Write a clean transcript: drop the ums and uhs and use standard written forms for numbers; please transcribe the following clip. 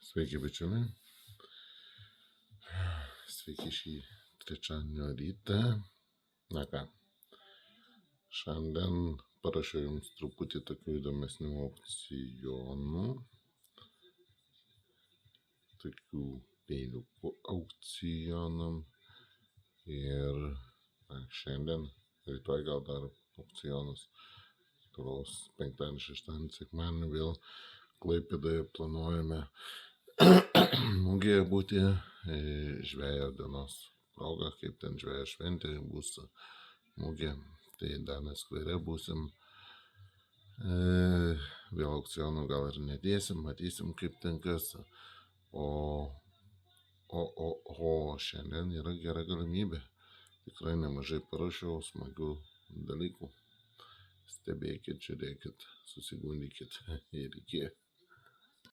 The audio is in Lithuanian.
Sveiki, bičiuliai. Sveiki šį trečiadienio rytą. Na ką, šiandien parašiau jums truputį tokių įdomesnių aukcionų. Tokių peiliukų aukcionam. Ir šiandien, rytoj gal dar aukcionas. Turos penktadienį, šeštadienį, sekmadienį vėl Klaipėdoje planuojame mugėje būti žvejo dienos proga, kaip ten žvejo šventė bus mugė. Tai Danės skvere būsim. Vėl aukcionų gal ir nedėsim, matysim kaip ten kas. O šiandien yra gera galimybė. Tikrai nemažai parašiau smagių dalykų. Stebėkit, žiūrėkit, susigundykit ir iki.